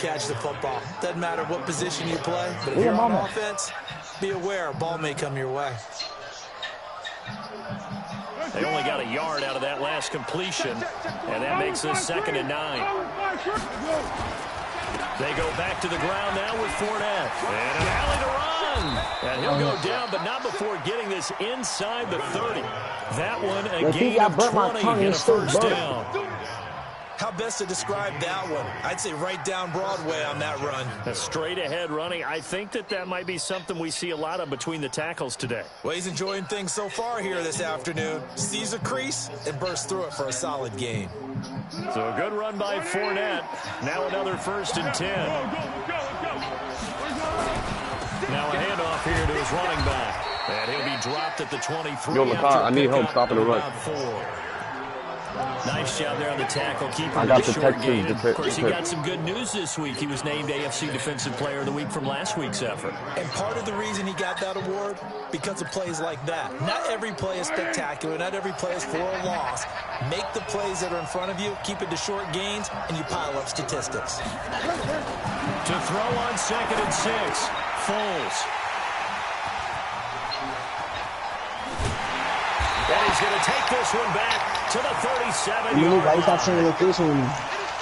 catch the football. Doesn't matter what position you play, but if you're on offense, be aware a ball may come your way. They only got a yard out of that last completion, and that makes this 2nd and 9. They go back to the ground now with Fournette. And an alley to run. And he'll go down, but not before getting this inside the 30. That one, a gain of 20 and a first down. How best to describe that one? I'd say right down Broadway on that run. A straight-ahead running. I think that might be something we see a lot of between the tackles today. Well, he's enjoying things so far here this afternoon. Sees a crease and bursts through it for a solid gain. So a good run by Fournette. Now another 1st and 10. Now a handoff here to his running back. And he'll be dropped at the 23. Yo, McCall, I need help stopping the run. Nice job there on the tackle. Keeper with a short gain. Of course, he got some good news this week. He was named AFC Defensive Player of the Week from last week's effort. And part of the reason he got that award, because of plays like that. Not every play is spectacular. Not every play is for a loss. Make the plays that are in front of you, keep it to short gains, and you pile up statistics. To throw on 2nd and 6, Foles. And he's going to take this one back to the 37-yard line.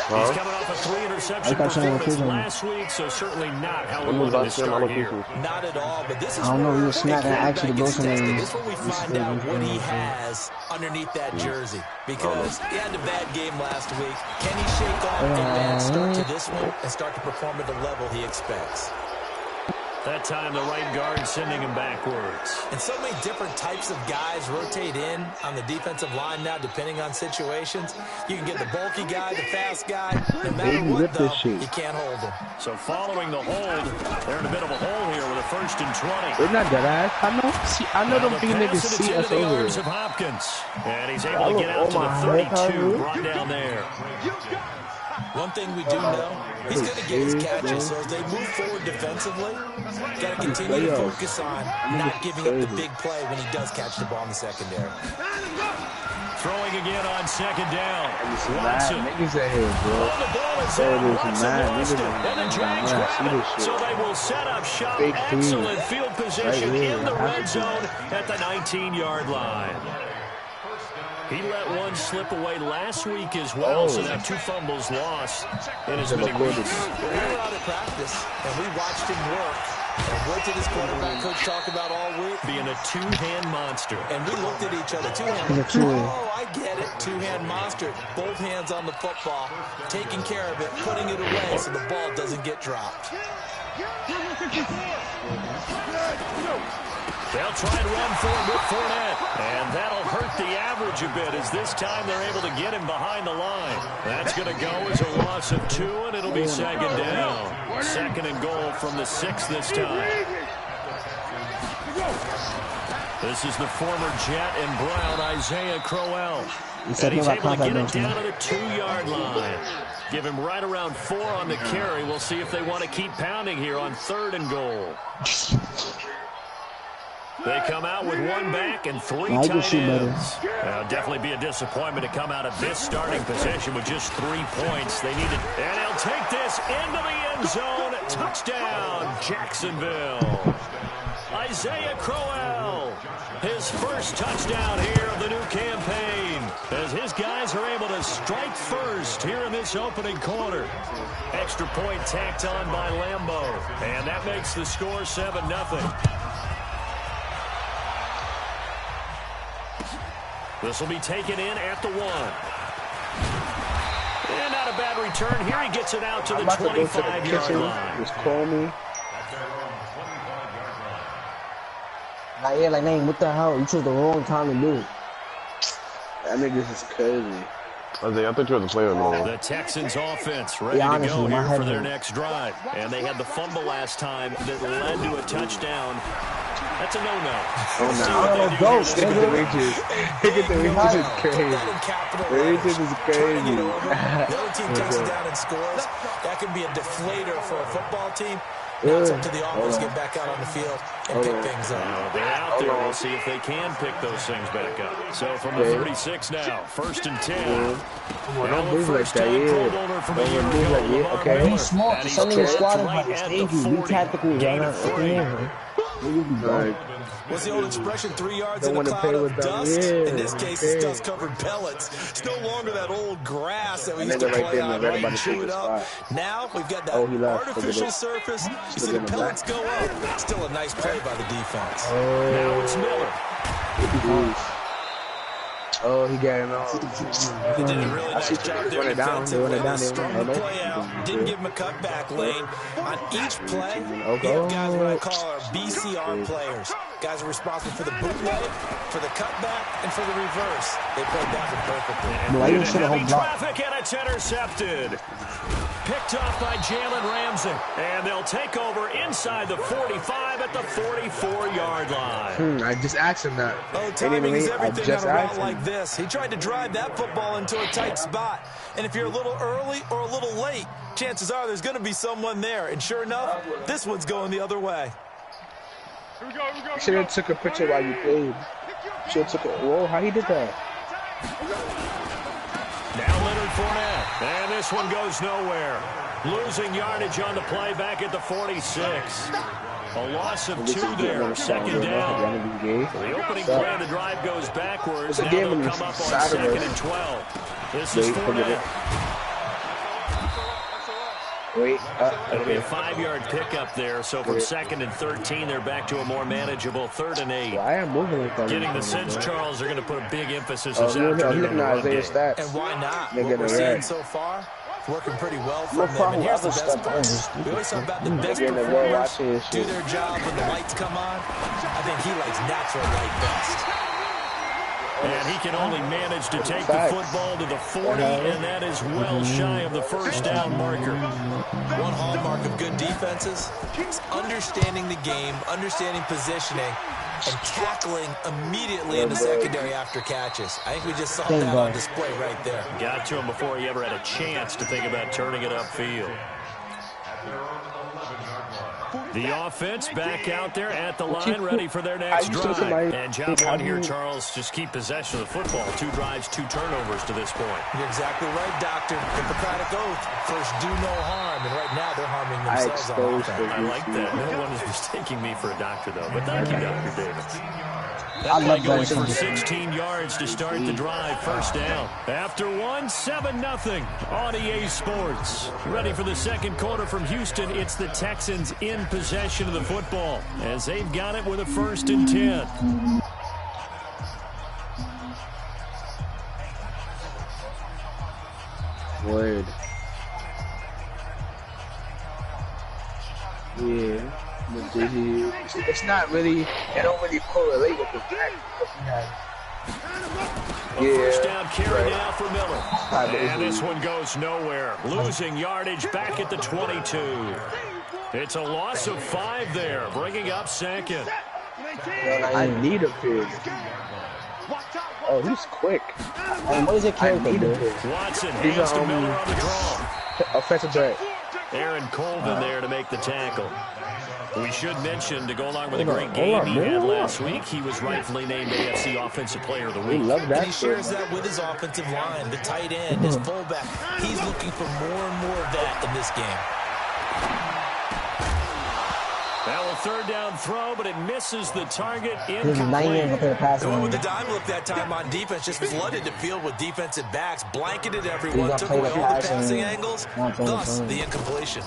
He's coming off a 3-interception performance last week, so certainly not how we wanted to start here. Not at all, but this is where this is where we find out what he has underneath that jersey. Because he had a bad game last week. Can he shake off the bad start to this one and start to perform at the level he expects? That time, the right guard sending him backwards. And so many different types of guys rotate in on the defensive line now, depending on situations. You can get the bulky guy, the fast guy. No matter what, though, you can't hold him. So following the hold, they're in a bit of a hole here with a 1st and 20. We're not dead ass. I know them big niggas see us over here. Hopkins. And he's able to get out to the 32, brought down there. One thing we do know, he's going to get his catches. So as they move forward defensively, got to continue to focus on not giving up the big play when he does catch the ball in the secondary. Throwing again on 2nd down. Watson. Niggas out here, bro. The ball is in. Watson lost it. And the Jags grab it. So they will set up shop. Excellent field position in the red zone at the 19-yard line. He let one slip away last week as well, so now 2 fumbles lost in as many weeks. We were out of practice, and we watched him work. And what did his quarterback coach talk about all week? Being a 2-hand monster. And we looked at each other. 2-hand. Oh, I get it. 2-hand monster. Both hands on the football, taking care of it, putting it away so the ball doesn't get dropped. They'll try and run for him with Fournette. And that'll hurt the average a bit as this time they're able to get him behind the line. That's going to go as a loss of 2, and it'll be 2nd down. 2nd and goal from the 6 this time. This is the former Jet and Brown, Isaiah Crowell. And he's able to get it down to the 2-yard line. Give him right around 4 on the carry. We'll see if they want to keep pounding here on 3rd and goal. They come out with 1 back and 3 tight ends. Definitely be a disappointment to come out of this starting position with just 3 points. They needed, and they'll take this into the end zone. Touchdown, Jacksonville. Isaiah Crowell, his first touchdown here of the new campaign, as his guys are able to strike first here in this opening quarter. Extra point tacked on by Lambo, and that makes the score 7-0. This will be taken in at the 1. And not a bad return. Here he gets it out to the 25-yard line. Just call me. Like, name, what the hell? You chose the wrong time to do it. That nigga is crazy. I thought you were the player now. The Texans offense ready to go here for their next drive. And they had the fumble last time that led to a touchdown. That's a no-no. Oh, no. Look at the Rangers is crazy. The Rangers is crazy. The other team takes it down and scores. That can be a deflator for a football team. Now it's up to the offense to get back out on the field and pick things up. They're out there. We'll see if they can pick those things back up. So from the 36 now, 1st and 10. Don't move like that, yeah. Okay. He's smart. Sending a squad invite. Thank you. Be tactical, y'all. What's the old expression? 3 yards in a cloud of dust? In this case, it's dust-covered pellets. It's no longer that old grass that we used to play on right and chew it up. Now we've got that artificial surface. You see the pellets go up. Still a nice play by the defense. Now it's Miller. Oh, he got him out. They did a really nice job there defensively. They strung the play out. Didn't give him a cutback lane. On each play, we have guys what I call our BCR players. Guys are responsible for the bootleg, for the cutback, and for the reverse. They played that one perfectly. Traffic, and it's intercepted. Picked off by Jalen Ramsey. And they'll take over inside the 45 at the 44-yard line. I just asked him that. Oh, timing is everything on a route like this. He tried to drive that football into a tight spot. And if you're a little early or a little late, chances are there's going to be someone there. And sure enough, this one's going the other way. You should have took a picture while you played. Should have took a... Whoa, how he did that? Now Leonard Fournette. And this one goes nowhere. Losing yardage on the play back at the 46. A loss of 2 there. 2nd down. The opening play of the drive goes backwards. Now they'll come up on 2nd and 12. This is Fournette. It'll be a 5-yard pickup there. So from 2nd and 13, they're back to a more manageable 3rd and 8. I am moving with that. Getting the sense, Charles, they're going to put a big emphasis this afternoon on the run game. And why not? What we're seeing so far, working pretty well for them. And here's the best part. We always talk about the best performers do their job when the lights come on. I think he likes natural light best. And he can only manage to take the football to the 40, and that is well shy of the 1st down marker. One hallmark of good defenses is understanding the game, understanding positioning, and tackling immediately in the secondary after catches. I think we just saw that on display right there. Got to him before he ever had a chance to think about turning it upfield. The offense back out there at the line, ready for their next drive. And job one here, Charles, just keep possession of the football. 2 drives, 2 turnovers to this point. You're exactly right, Doctor. Hippocratic oath. First, do no harm. And right now, they're harming themselves on offense. I like that. No one is mistaking me for a doctor, though. But thank you, Dr. Davis. I love going for 16 yards to start the drive. 1st down. After 7-0 on EA Sports. Ready for the 2nd quarter from Houston. It's the Texans in possession of the football as they've got it with a 1st and 10. Word. Yeah. It's not really, it don't really correlate with the fact a 1st down carry now for Miller. And this one goes nowhere. Losing yardage back at the 22. It's a loss of 5 there, bringing up 2nd. I need a pig. Oh, he's quick. What is it carry for, dude? Watson hands to Miller on the draw. Offensive back. Aaron Colvin there to make the tackle. We should mention, to go along with a great game he had last week, he was rightfully named AFC Offensive Player of the Week. And he shares that with his offensive line, the tight end, his fullback. He's looking for more and more of that in this game. Now a 3rd down throw, but it misses the target. Going with the dime look that time on defense, just flooded the field with defensive backs, blanketed everyone, took away all the passing angles, thus the incompletion.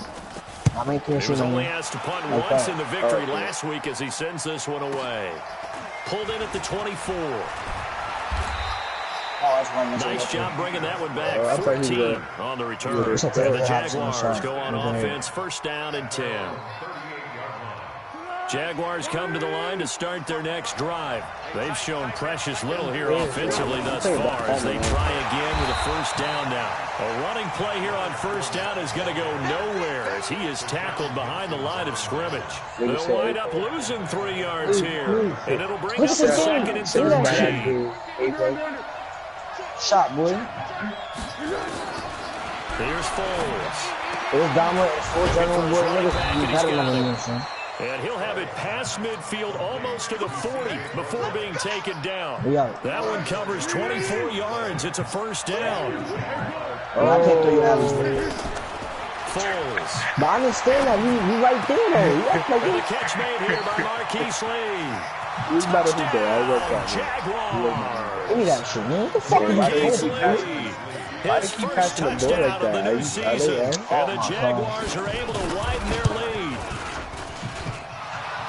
He was only asked to punt once in the victory last week as he sends this one away. Pulled in at the 24. Nice job bringing that one back. 14 on the return. And the Jaguars go on offense, 1st down and 10. Jaguars come to the line to start their next drive. They've shown precious little here offensively thus far as they try again with a 1st down now. A running play here on 1st down is going to go nowhere as he is tackled behind the line of scrimmage. They'll wind up losing 3 yards here, and it'll bring up 2nd and 13. Shot, boy. Here's Foles. It's dominant. It's full general board. Niggas be better than him, son. And he'll have it past midfield almost to the 40 before being taken down. Yeah. That one covers 24 yards. It's a first down. Oh, I can't throw you out of this. Foles. But I understand that. We right there, though. And the catch made here by Marquise Lee. He's better than that. I like that. Jaguars. Give me that shit, man. What the fuck are you doing? Why do you keep passing the ball like that? Are they, and the Jaguars God. are able to widen their lead.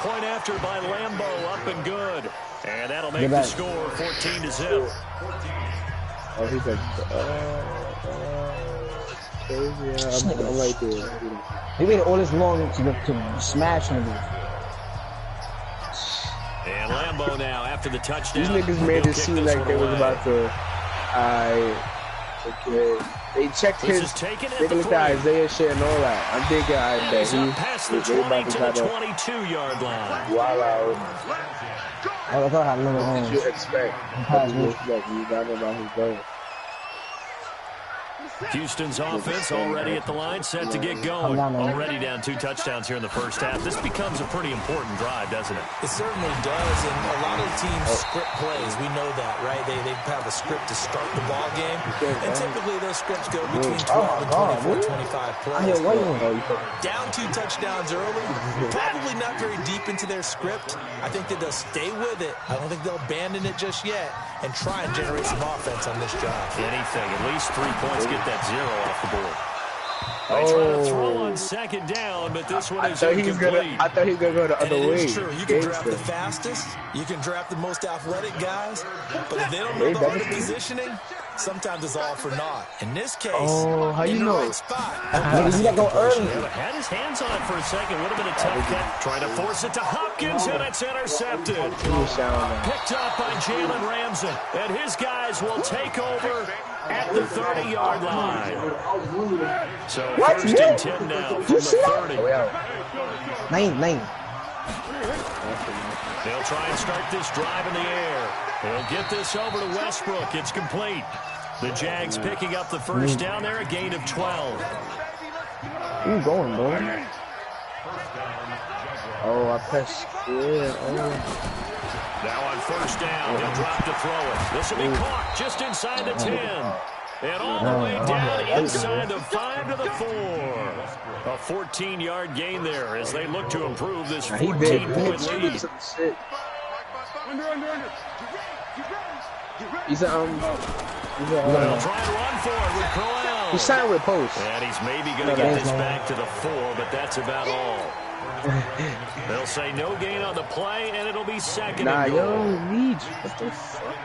Point after by Lambo, up and good. And that'll make the score 14-0. Oh, he's like, crazy. I'm right there. He waited all this long to smash niggas. And Lambo now after the touchdown. These niggas made it seem like they was about to. Okay. They checked his. They looked at Isaiah shit and all that. I'm thinking that he's past the 20 to the 22-yard line. Wow, out. I thought I had little What did you expect? You got about his goal. Houston's offense already at the line, set to get going. Already down 2 touchdowns here in the first half. This becomes a pretty important drive, doesn't it? It certainly does, and a lot of teams script plays. We know that, right? They have a script to start the ball game, and typically those scripts go between 12 and 24, 25 plays. Down 2 touchdowns early, probably not very deep into their script. I think that they'll stay with it. I don't think they'll abandon it just yet and try and generate some offense on this drive. Anything, at least 3 points, get that 0 off the board. They try to throw on second down, but this one is incomplete. I thought he was going to go the other way. It is true. You can draft the fastest. You can draft the most athletic guys. But if they don't know the art of positioning, sometimes it's all for naught. In this case, how you know? Right spot. You gotta go early. Had his hands on it for a second. Would have been a tough catch. Trying to force it to Hopkins, and it's intercepted. Picked up by Jalen Ramsey. And his guys will take over at the 30-yard line. So first and 10 now from the 30. Nine. They'll try and start this drive in the air. They'll get this over to Westbrook. It's complete. The Jags picking up the first down there, a gain of 12. Where you going, bro? Oh, I pressed. Now on first down, he'll drop to throw it. This will be caught just inside the 10. And all the way down inside the 5 to the 4. A 14-yard gain there as they look to improve this 14-point lead. He's They'll try and run for it with Crowell. He signed with post. And he's maybe going to get this back to the 4, but that's about all. They'll say no gain on the play, and it'll be second and goal. What the fuck?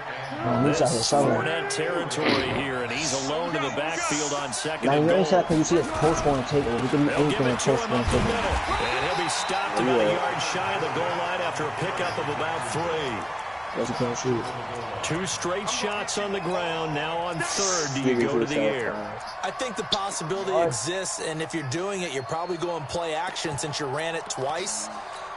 This is Fournette territory here, and he's alone in the backfield on second and goal. You see his post going to take it. We can do anything in post going to take it. And he'll be stopped about a yard shy of the goal line after a pickup of about 3. Yes, he can't shoot. 2 straight shots on the ground. Now on third, do you go to the air? I think the possibility exists, and if you're doing it, you're probably going play action since you ran it twice.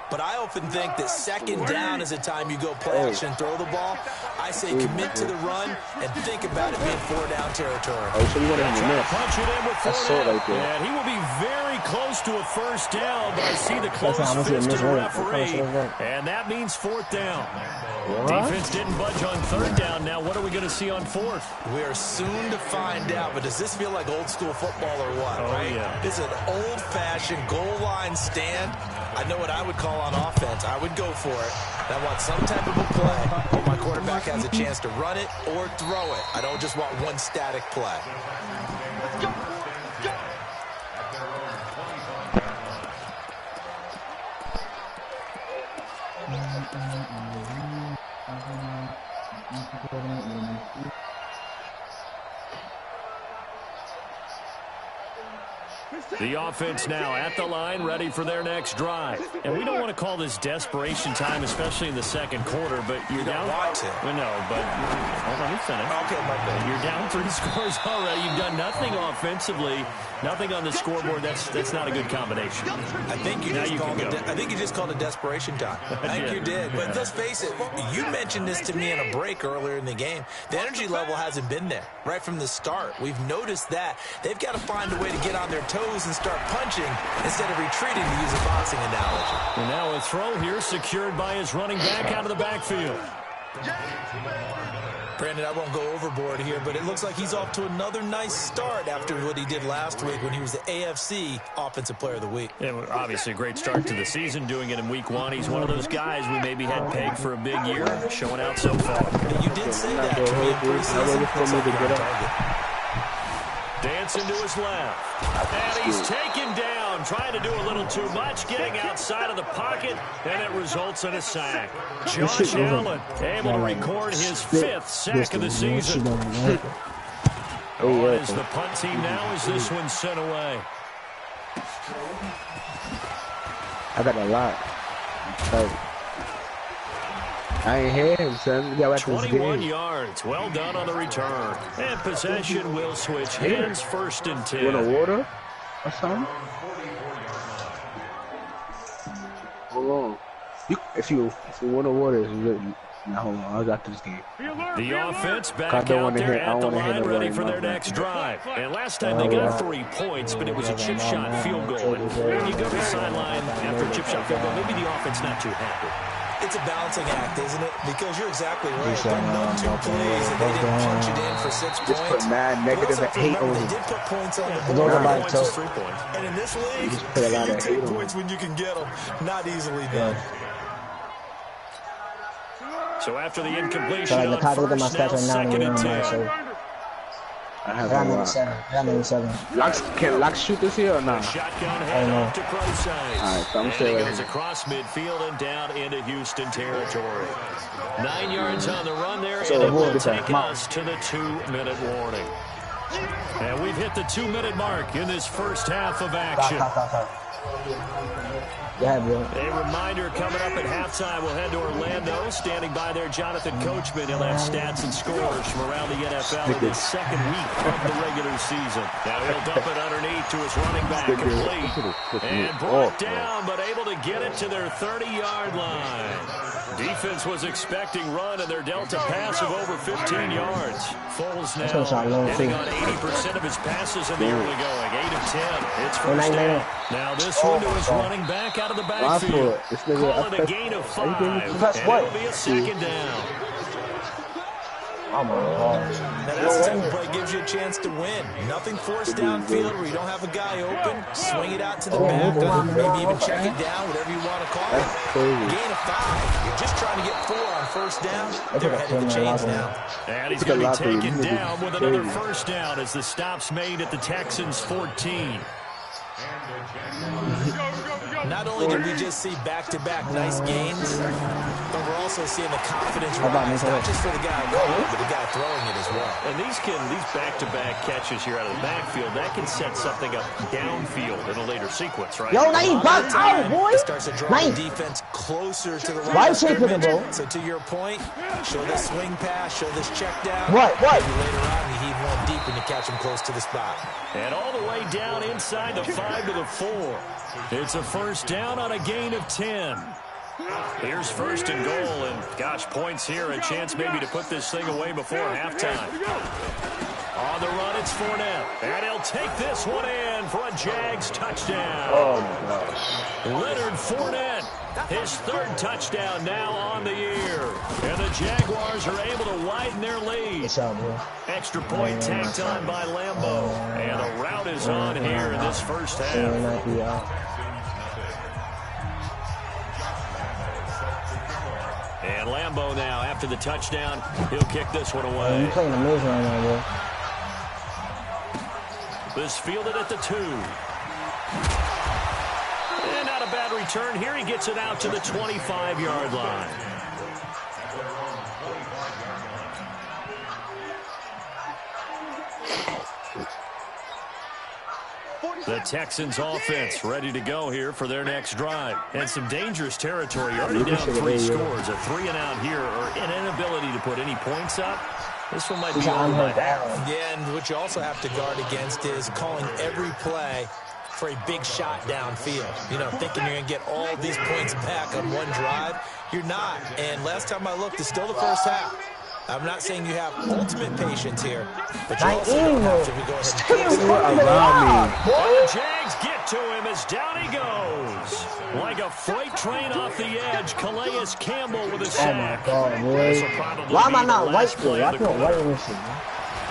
But I often think that second down is a time you go play action and throw the ball. I say commit to the run and think about it being 4-down territory. Oh, so you want him to miss. Punch it in with Fournette. And he will be very close to a first down, but I see the close fist of the referee. And that means 4th down. Defense didn't budge on 3rd down. Now what are we going to see on 4th? We are soon to find out, but does this feel like old school football or what, right? Yeah. This is an old-fashioned goal line stand. I know what I would call on offense. I would go for it. I want some type of a play where my quarterback has a chance to run it or throw it. I don't just want one static play. The offense now at the line, ready for their next drive. And we don't want to call this desperation time, especially in the second quarter, but you're down. Well, no, but hold on, you finish. Okay, my bad. You're down 3 scores already. You've done nothing offensively, nothing on the scoreboard. That's not a good combination. I think you just called it desperation time. I think you did. But let's face it, you mentioned this to me in a break earlier in the game. The energy level hasn't been there right from the start. We've noticed that. They've got to find a way to get on their toes and and start punching instead of retreating, to use a boxing analogy. And now a throw here secured by his running back out of the backfield. Brandon, I won't go overboard here, but it looks like he's off to another nice start after what he did last week when he was the AFC Offensive Player of the Week. Yeah, obviously a great start to the season, doing it in week 1. He's one of those guys we maybe had pegged for a big year, showing out so far. You did say that to me in preseason. Dancing to his left. And he's taken down, trying to do a little too much, getting outside of the pocket, and it results in a sack. Josh Allen able to record his 5th sack of the season. As the punt team now as this one sent away. I got a lot. I ain't hear him, son. 21 yards. Well done on the return. And possession will switch hands, 1st and 10. You want a water or something? Hold on. If you want a water, now hold on. I got this game. The offense back out there at the line, ready for their next drive. And last time they got 3 points, but it was a chip shot field goal. And when you go to the sideline after a chip shot field goal, maybe the offense not too happy. It's a balancing act, isn't it? Because you're exactly right. They're none 2 plays, and they didn't punch it in for 6 points. Just put mad negative and hate on They did put points on the board. Just 3 points. And in this league, you take points when you can get them. Not easily done. So after the incompletion on first, now 2nd and 10. I have 7. Can Locke shoot this here or not? Shotgun hand off to Croside. Alright, so I'm and saying he goes across midfield and down into Houston territory. 9 yards on the run there, and it will take us to the 2-minute warning. And we've hit the 2-minute mark in this first half of action. Yeah, bro. A reminder coming up at halftime, we'll head to Orlando. Standing by there, Jonathan Coachman. He'll have stats and scores from around the NFL in his 2nd week of the regular season. Now he'll dump it underneath to his running back, complete. And brought down, but able to get it to their 30-yard line. Defense was expecting run, and their delta pass of over 15 yards. Foles now hitting on 80% of his passes in the early going. 8 of 10. It's first down. Now this one to his running back out of the backfield. Call it a gain of 5, and it'll be a 2nd down. Oh, my God. Now that's the type of play gives you a chance to win. Nothing forced downfield where you don't have a guy open. Swing it out to the back, maybe even check it down, whatever you want to call it. Gain of 5. You're just trying to get 4 on first down. They're ahead of the chains now. And he's going to be taken down with another first down as the stop's made at the Texans' 14. Not only did we just see back-to-back nice gains, but we're also seeing the confidence rise, not just for the guy going, but the guy throwing it as well. And these back-to-back catches here out of the backfield, that can set something up downfield in a later sequence, right? Yo, now you back out, boy. It starts to draw the defense closer to the line of scrimmage. So to your point, show this swing pass, show this check down. What? Maybe later on you heave one deep and you catch him close to the spot. And all the way down inside the 5 to the 4. It's a first down on a gain of 10. Here's 1st and goal, and gosh, points here, a chance maybe to put this thing away before halftime. On the run, it's Fournette, and he'll take this one in for a Jags touchdown. Oh, my gosh. Leonard Fournette, his 3rd touchdown now on the year. And the Jaguars are able to widen their lead. Extra point tacked on by Lambeau. And the route is on here in this first half. And Lambeau now, after the touchdown, he'll kick this one away. You're playing amazing right now, bro. This fielded at the 2. And not a bad return here. He gets it out to the 25-yard line. The Texans offense ready to go here for their next drive. And some dangerous territory. Already down 3 scores. A 3-and-out here, or an inability to put any points up. This one might be on by half. Yeah, and what you also have to guard against is calling every play for a big shot downfield. You know, thinking you're going to get all these points back on one drive. You're not. And last time I looked, it's still the first half. I'm not saying you have ultimate patience here, but you also don't have to go ahead and the Jags get to him as down he goes. Like a freight train off the edge, Calais Campbell with a sack. Oh, my God, boy. Why am I not white still? Why can't white in this shit, man?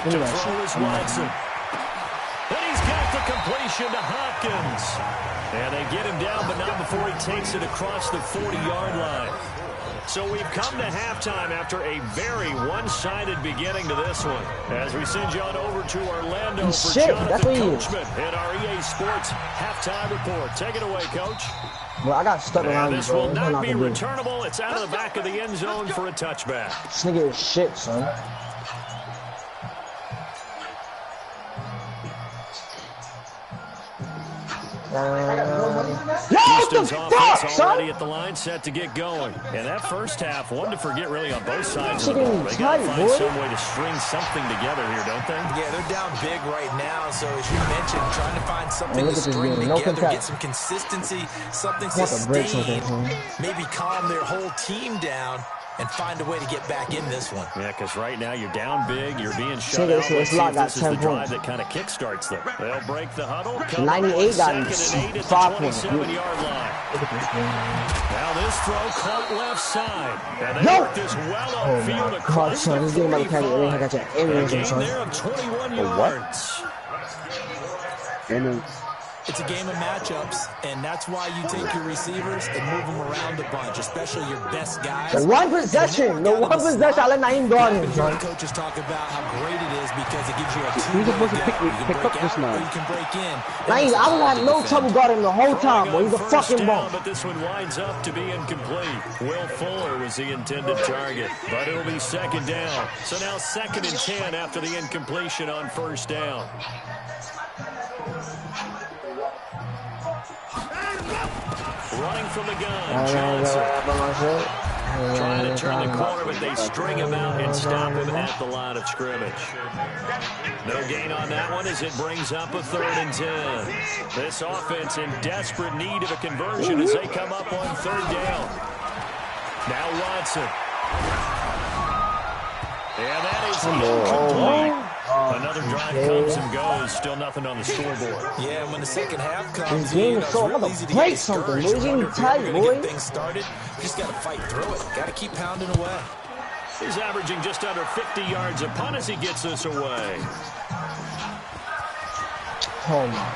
To throw is Watson. And he's got the completion to Hopkins. And they get him down, but not before he takes it across the 40-yard line. So we've come to halftime after a very one-sided beginning to this one. As we send you on over to Orlando for Jonathan Coachman in our EA Sports halftime report. Take it away, Coach. Well, I got stuck around this will not be returnable. It's out of the back of the end zone for a touchback. This nigga is shit, son. Houston's offense already at the line, set to get going. And that first half, one to forget really on both sides of the ball. They got to find some way to string something together here, don't they? Yeah, they're down big right now. So as you mentioned, trying to find something to string together, get some consistency, something sustained, maybe calm their whole team down and find a way to get back in this one. Yeah, because right now you're down big, you're being shut out. This is the drive that kind of kickstarts them. They'll break the huddle. 98 got 5 points. Now this throw caught left side. And they work this well upfield across the 45. A gain there of 21 yards. It's a game of matchups, and that's why you take your receivers and move them around a bunch, especially your best guys. The one possession, I let Naeem go on him, son. Coaches talk about how great it is because it gives you a He's supposed to pick up this man. You can break in. Naeem, I would have no trouble guarding him the whole time, boy. He's a fucking bum. But this one winds up to be incomplete. Will Fuller was the intended target, but it'll be second down. So now 2nd and 10 after the incompletion on first down. Running from the gun, Johnson. Trying to turn the corner, but they string him out and stop him at the line of scrimmage. No gain on that one as it brings up a 3rd and 10. This offense in desperate need of a conversion as they come up on 3rd down. Now Watson. And that is incomplete. Another drive comes and goes. Still nothing on the scoreboard. Yeah, when the second half comes, it's real easy to get discouraged. Get things started. You just got to fight through it. Got to keep pounding away. He's averaging just under 50 yards a punt as he gets this away. Oh, my.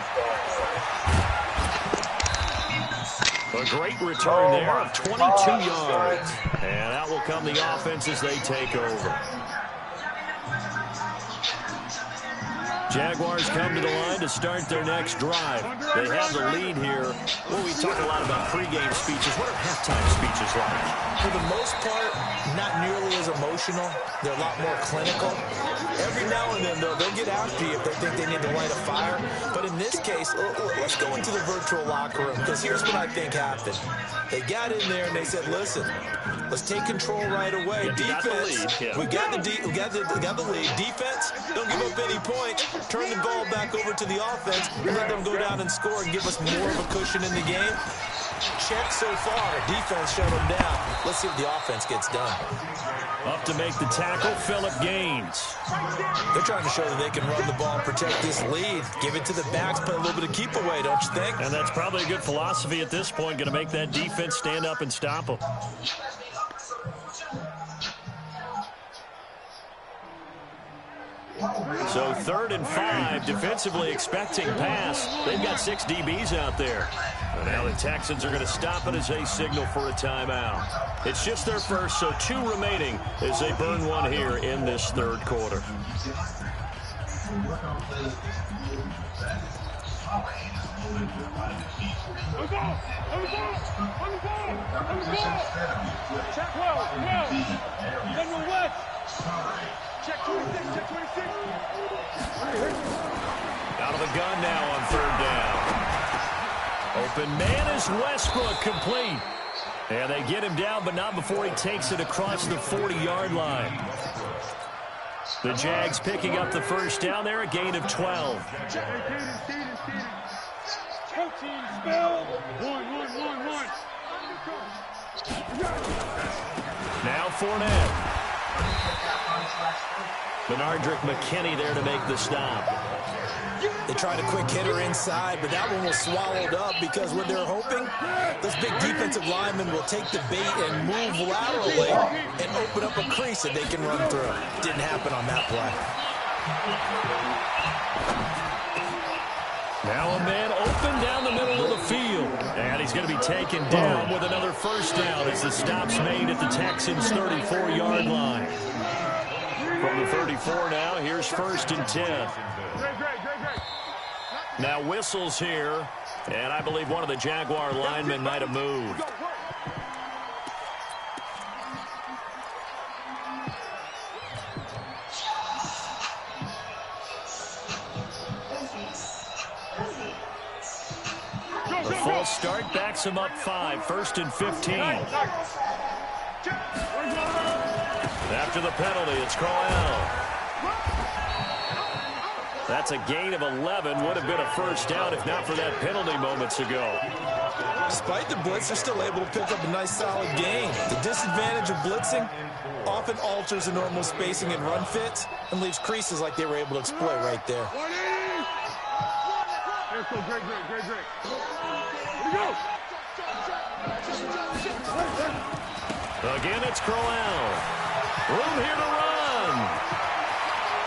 A great return there of 22 yards. And out will come the offense as they take over. Jaguars come to the line to start their next drive. They have the lead here. Well, we talk a lot about pregame speeches. What are halftime speeches like? For the most part, not nearly as emotional. They're a lot more clinical. Every now and then, though, they'll get after you if they think they need to light a fire. But in this case, let's go into the virtual locker room, because here's what I think happened. They got in there and they said, listen, let's take control right away. Defense, we got the lead. Defense, don't give up any points. Turn the ball back over to the offense and let them go down and score and give us more of a cushion in the game. Check so far. Defense shut them down. Let's see what the offense gets done. Up to make the tackle, Phillip Gaines. They're trying to show that they can run the ball and protect this lead. Give it to the backs, play a little bit of keep away, don't you think? And that's probably a good philosophy at this point, going to make that defense stand up and stop them. So 3rd and 5, defensively expecting pass. They've got 6 DBs out there. And now the Texans are going to stop it as they signal for a timeout. It's just their first, so 2 remaining as they burn one here in this 3rd quarter. Check well. Then we'll west. Check 26, check 26. Out of the gun now on 3rd down. Open man is Westbrook, complete. And they get him down, but not before he takes it across the 40-yard line. The Jags picking up the first down there, a gain of 12. Now Fournette. Benardrick McKinney there to make the stop. They tried a quick hitter inside, but that one was swallowed up because what they're hoping, those big defensive linemen will take the bait and move laterally and open up a crease that they can run through. Didn't happen on that play. Now a man open down the middle of the field. And he's going to be taken down with another first down as the stop's made at the Texans' 34-yard line. From the 34 now, here's 1st and 10. Now whistles here, and I believe one of the Jaguar linemen might have moved. The false start backs him up 5, 1st and 15. After the penalty, it's Crowell. That's a gain of 11. Would have been a first down if not for that penalty moments ago. Despite the blitz, they're still able to pick up a nice solid gain. The disadvantage of blitzing often alters the normal spacing and run fits and leaves creases like they were able to exploit right there. Again, it's Crowell. Room here to run.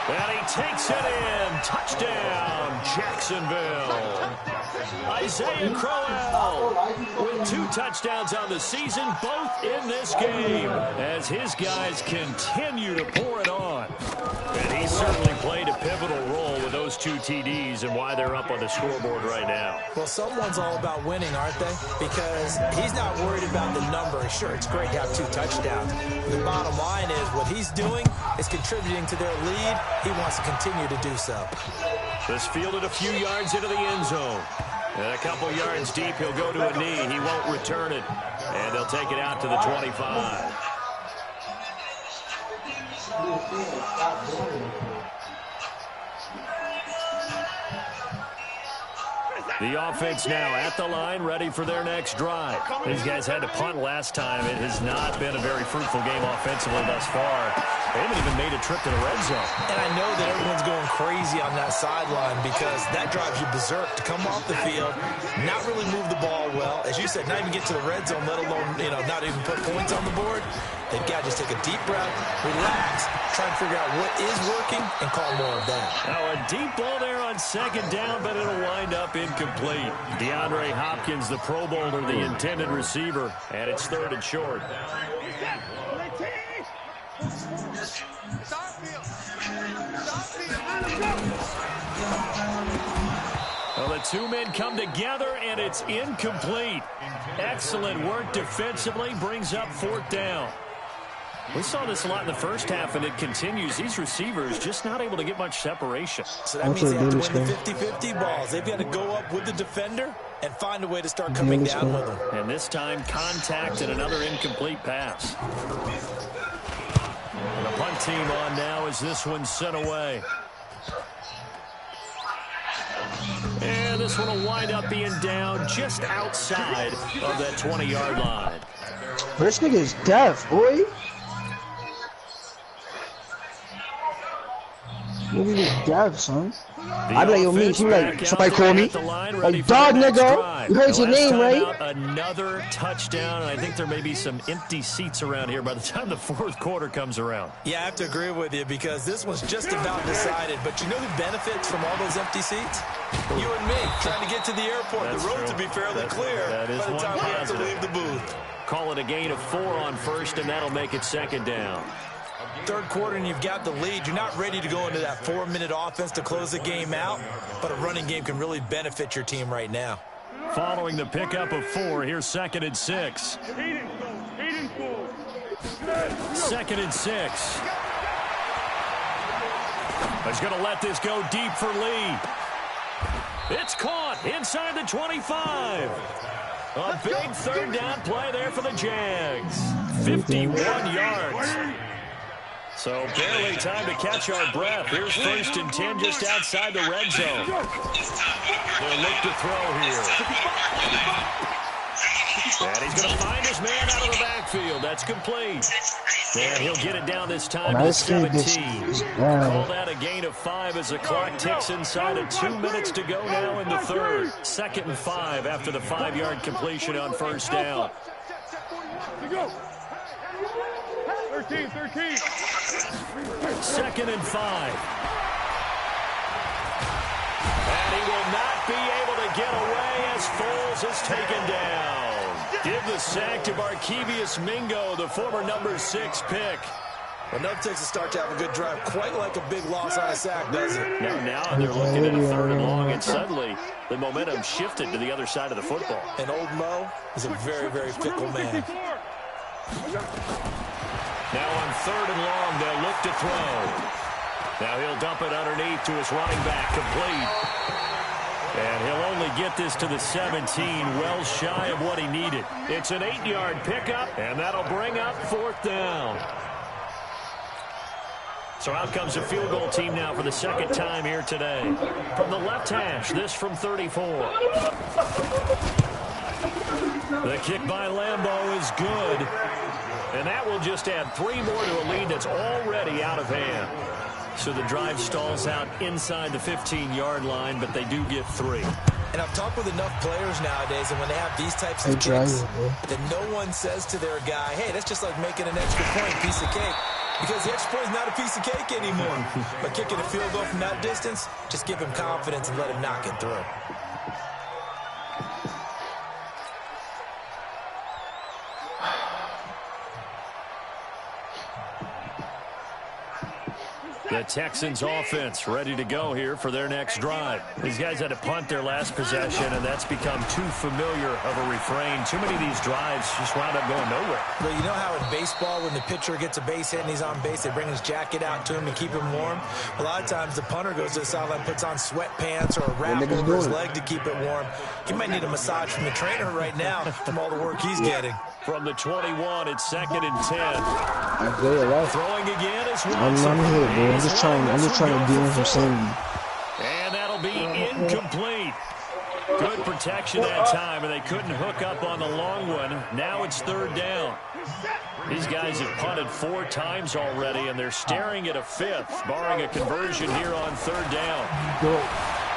And he takes it in. Touchdown, Jacksonville. Isaiah Crowell with 2 touchdowns on the season, both in this game, as his guys continue to pour it on. And he certainly played a pivotal role with those 2 TDs and why they're up on the scoreboard right now. Well, someone's all about winning, aren't they? Because he's not worried about the number. Sure, it's great to have 2 touchdowns. The bottom line is what he's doing is contributing to their lead. He wants to continue to do so. This fielded a few yards into the end zone. And a couple yards deep, he'll go to a knee. He won't return it. And they'll take it out to the 25. The offense now at the line, ready for their next drive. These guys had to punt last time. It has not been a very fruitful game offensively thus far. They haven't even made a trip to the red zone. And I know that everyone's going crazy on that sideline because that drives you berserk to come off the field, not really move the ball well. As you said, not even get to the red zone, let alone, not even put points on the board. They've got to just take a deep breath, relax, try and figure out what is working, and call more of that. Now a deep ball there on 2nd down, but it'll wind up incomplete. DeAndre Hopkins, the Pro Bowler, the intended receiver, and it's 3rd and short. Well, the 2 men come together, and it's incomplete. Excellent work defensively, brings up 4th down. We saw this a lot in the first half, and it continues. These receivers just not able to get much separation. So that means they have to win the 50-50 balls. They've got to go up with the defender and find a way to start coming down with them. And this time, contact and another incomplete pass. And the punt team on now as this one's sent away. And this one will wind up being down just outside of that 20-yard line. This nigga is deaf, boy. Nigga is deaf, son. I'd be like, yo, me, she like, somebody call me. Like, dog, nigga, you heard your name, right? Another touchdown, and I think there may be some empty seats around here by the time the 4th quarter comes around. Yeah, I have to agree with you because this one's just about decided. But you know who benefits from all those empty seats? You and me, trying to get to the airport. The road to be fairly clear by the time we have to leave the booth. Call it a gain of 4 on 1st, and that'll make it 2nd down. 3rd quarter and you've got the lead. You're not ready to go into that 4-minute offense to close the game out, but a running game can really benefit your team right now. Following the pickup of 4, here's 2nd and 6. 2nd and 6. He's going to let this go deep for Lee. It's caught inside the 25. A big 3rd down play there for the Jags. 51 yards. So barely time to catch our breath. Here's 1st and 10 just outside the red zone. They'll look to throw here. And he's going to find his man out of the backfield. That's complete. And he'll get it down this time to 17. Call that a gain of 5 as the clock ticks inside of 2 minutes to go now in the third. 2nd and 5 after the 5-yard completion on first down. 13. 2nd and 5. And he will not be able to get away as Foles is taken down. Give the sack to Barkevious Mingo, the former number 6 pick. Enough takes a start to have a good drive, quite like a big loss on a sack, doesn't it? Now they're looking at a 3rd and long, and suddenly the momentum shifted to the other side of the football. And old Mo is a very, very fickle man. Now on 3rd and long, they'll look to throw. Now he'll dump it underneath to his running back, complete. And he'll only get this to the 17, well shy of what he needed. It's an 8-yard pickup, and that'll bring up 4th down. So out comes a field goal team now for the 2nd time here today. From the left hash, this from 34. The kick by Lambeau is good. And that will just add 3 more to a lead that's already out of hand. So the drive stalls out inside the 15-yard line, but they do get 3. And I've talked with enough players nowadays, and when they have these types of kicks, that no one says to their guy, hey, that's just like making an extra point, piece of cake. Because the extra point is not a piece of cake anymore. But kicking a field goal from that distance, just give him confidence and let him knock it through. The Texans offense ready to go here for their next drive. These guys had to punt their last possession, and that's become too familiar of a refrain. Too many of these drives just wound up going nowhere. Well, you know how in baseball, when the pitcher gets a base hit and he's on base, they bring his jacket out to him to keep him warm? A lot of times the punter goes to the sideline, puts on sweatpants or a wrap over his leg to keep it warm. He might need a massage from the trainer right now from all the work he's getting. From the 21, it's 2nd and 10. Throwing again is Watson. I'm here, bro. I'm just trying to do him some sanity. And that'll be incomplete. Good protection that time, and they couldn't hook up on the long one. Now it's 3rd down. These guys have punted 4 times already, and they're staring at a 5th, barring a conversion here on 3rd down.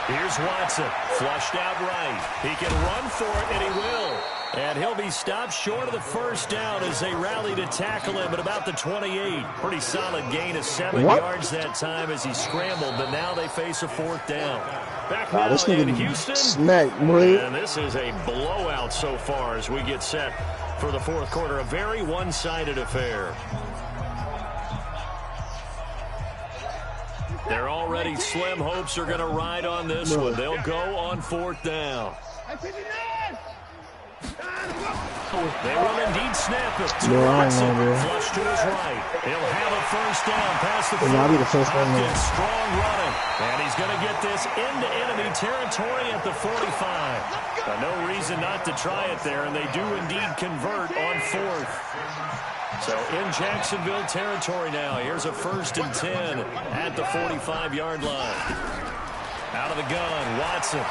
Here's Watson, flushed out right. He can run for it, and he will. And he'll be stopped short of the 1st down as they rally to tackle him at about the 28. Pretty solid gain of 7 yards that time as he scrambled, but now they face a 4th down. Back now in Houston. And this is a blowout so far as we get set for the 4th quarter. A very one-sided affair. Their already slim hopes are going to ride on this one. They'll go on 4th down. They will indeed snap it. Flush to his right. He'll have a 1st down past the 40. Strong running. And he's going to get this into enemy territory at the 45. No reason not to try it there, and they do indeed convert on 4th. So in Jacksonville territory now. Here's a 1st and 10 at the 45-yard line. Out of the gun, Watson.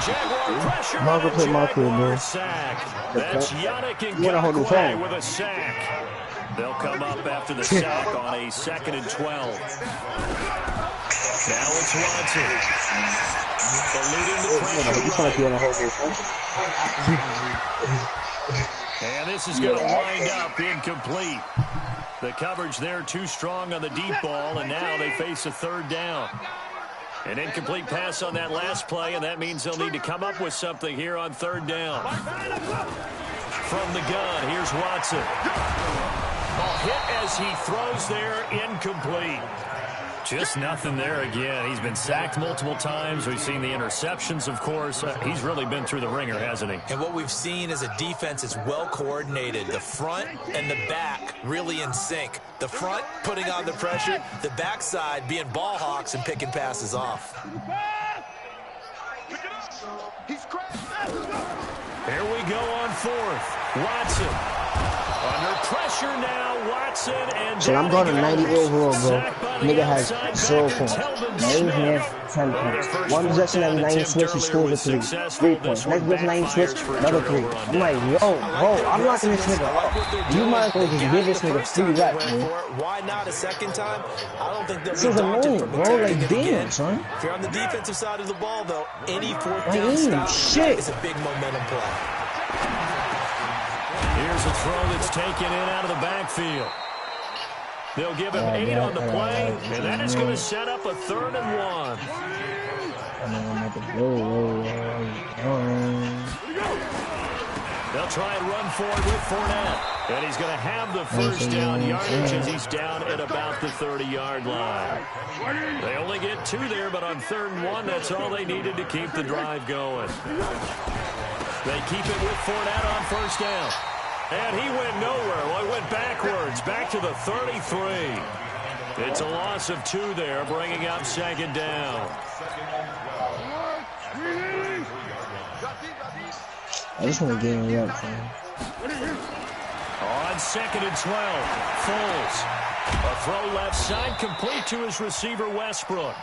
Jaguar pressure. Jaguar sack. That's Yannick Ngakoue with a sack. They'll come up after the sack on a 2nd and 12. Now it's Watson. Eluding the pressure. And this is going to wind up incomplete. The coverage there too strong on the deep ball, and now they face a 3rd down. An incomplete pass on that last play, and that means they'll need to come up with something here on 3rd down. From the gun, here's Watson. Ball hit as he throws there, incomplete. Just nothing there again. He's been sacked multiple times. We've seen the interceptions, of course. He's really been through the ringer, hasn't he? And what we've seen is a defense that's well coordinated. The front and the back really in sync. The front putting on the pressure, the backside being ball hawks and picking passes off. Here we go on 4th. Watson. Under pressure now, Watson, and so I'm going to 90 overall, bro. Nigga has 0 points. 9 here, 10 points. One possession every 9 switch, he scores a 3. 3 points. Next possession 9 switch, another 3. I'm like, yo, I'm locking this nigga up. You might as well just give this nigga 3 reps, man. Why not a second time? I don't think they'll this is annoying, bro. Like, damn, son. If you're on the defensive side of the ball, though, any fourth down stop is a big momentum play. Here's a throw that's taken in out of the backfield. They'll give him 8 on the play, and that is going to set up a 3rd and 1. They'll try and run forward with Fournette. And he's going to have the first down yardage as he's down at about the 30-yard line. They only get 2 there, but on 3rd and 1, that's all they needed to keep the drive going. They keep it with Fournette on first down. And he went nowhere. Well, he went backwards, back to the 33. It's a loss of 2 there, bringing up 2nd down. I just want to get him up, man. On 2nd and 12, Foles. A throw left side, complete to his receiver, Westbrook.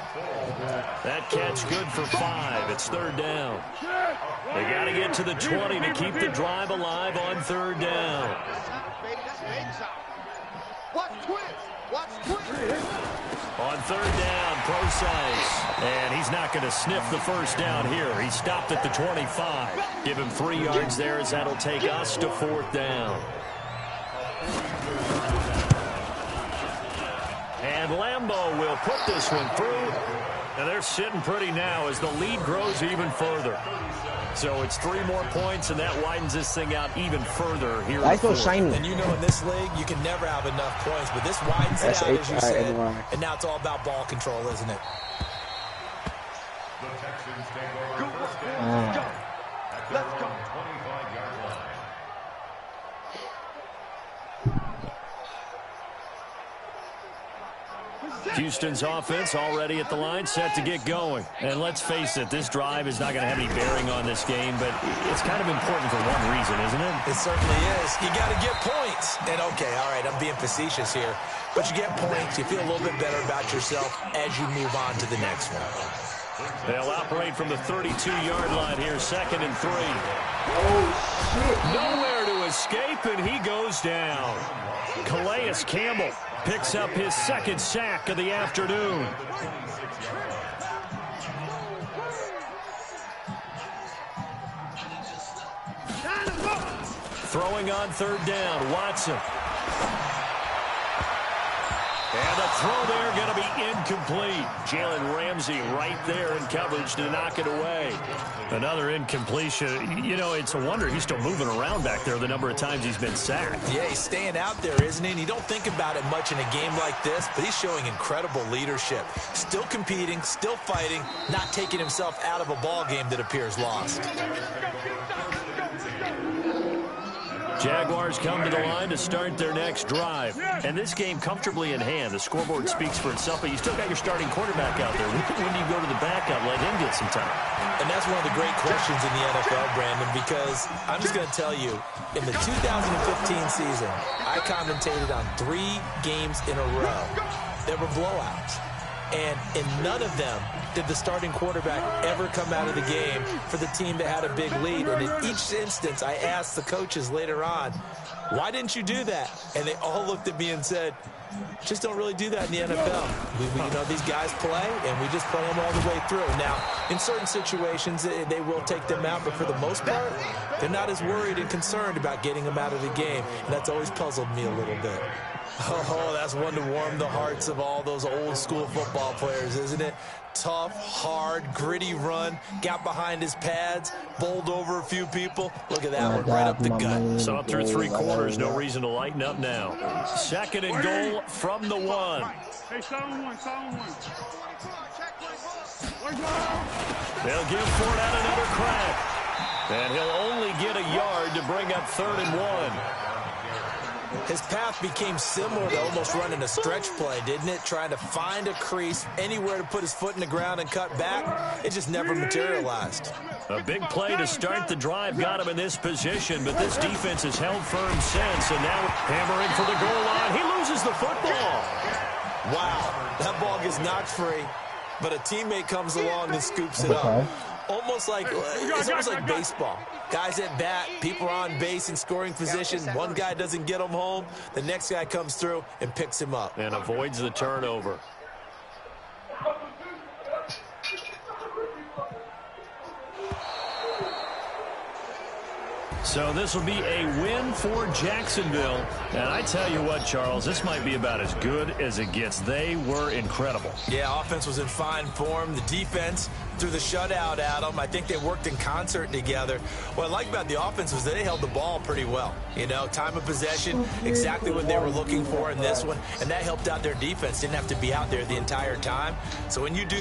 That catch good for 5. It's 3rd down. They got to get to the 20 to keep the drive alive on 3rd down. On 3rd down, Procise. And he's not going to sniff the first down here. He stopped at the 25. Give him 3 yards there as that'll take us to 4th down. And Lambeau will put this one through. And they're sitting pretty now as the lead grows even further. So it's 3 more points, and that widens this thing out even further here. I feel shiny. And you know in this league, you can never have enough points, but this widens it out, as you said. And now it's all about ball control, isn't it? The Texans take over. Let's go. 25-yard line. Houston's offense already at the line, set to get going. And let's face it, this drive is not going to have any bearing on this game, but it's kind of important for one reason, isn't it? It certainly is. You got to get points. And, okay, all right, I'm being facetious here. But you get points, you feel a little bit better about yourself as you move on to the next one. They'll operate from the 32-yard line here, 2nd and 3. Oh, shit. Nowhere to escape, and he goes down. Calais Campbell picks up his 2nd sack of the afternoon. Throwing on 3rd down, Watson. And the throw there going to be incomplete. Jalen Ramsey right there in coverage to knock it away. Another incompletion. You know, it's a wonder he's still moving around back there the number of times he's been sacked. Yeah, he's staying out there, isn't he? And you don't think about it much in a game like this, but he's showing incredible leadership. Still competing, still fighting, not taking himself out of a ball game that appears lost. Jaguars come to the line to start their next drive. And this game comfortably in hand. The scoreboard speaks for itself, but you still got your starting quarterback out there. When do you go to the backup, let him get some time? And that's one of the great questions in the NFL, Brandon, because I'm just going to tell you, in the 2015 season, I commentated on 3 games in a row that were blowouts. And in none of them did the starting quarterback ever come out of the game for the team that had a big lead. And in each instance, I asked the coaches later on, why didn't you do that? And they all looked at me and said, just don't really do that in the NFL. You know, these guys play, and we just play them all the way through. Now, in certain situations, they will take them out, but for the most part, they're not as worried and concerned about getting them out of the game. And that's always puzzled me a little bit. Oh, that's one to warm the hearts of all those old-school football players, isn't it? Tough, hard, gritty run, got behind his pads, bowled over a few people. Look at that one, right up the gut. So up through 3 quarters, no reason to lighten up now. 2nd and goal from the 1. Hey, sound one. They'll give Fournette another crack. And he'll only get a yard to bring up 3rd and 1. His path became similar to almost running a stretch play, didn't it? Trying to find a crease, anywhere to put his foot in the ground and cut back. It just never materialized. A big play to start the drive got him in this position, but this defense has held firm since, and now hammering for the goal line. He loses the football. Wow, that ball gets knocked free, but a teammate comes along and scoops it up. It's almost like baseball. Guys at bat, people are on base in scoring position. One guy doesn't get him home. The next guy comes through and picks him up. And avoids the turnover. So this will be a win for Jacksonville. And I tell you what, Charles, this might be about as good as it gets. They were incredible. Yeah, offense was in fine form. The defense threw the shutout at them. I think they worked in concert together. What I like about the offense was that they held the ball pretty well. You know, time of possession, exactly what they were looking for in this one. And that helped out their defense. Didn't have to be out there the entire time. So when you do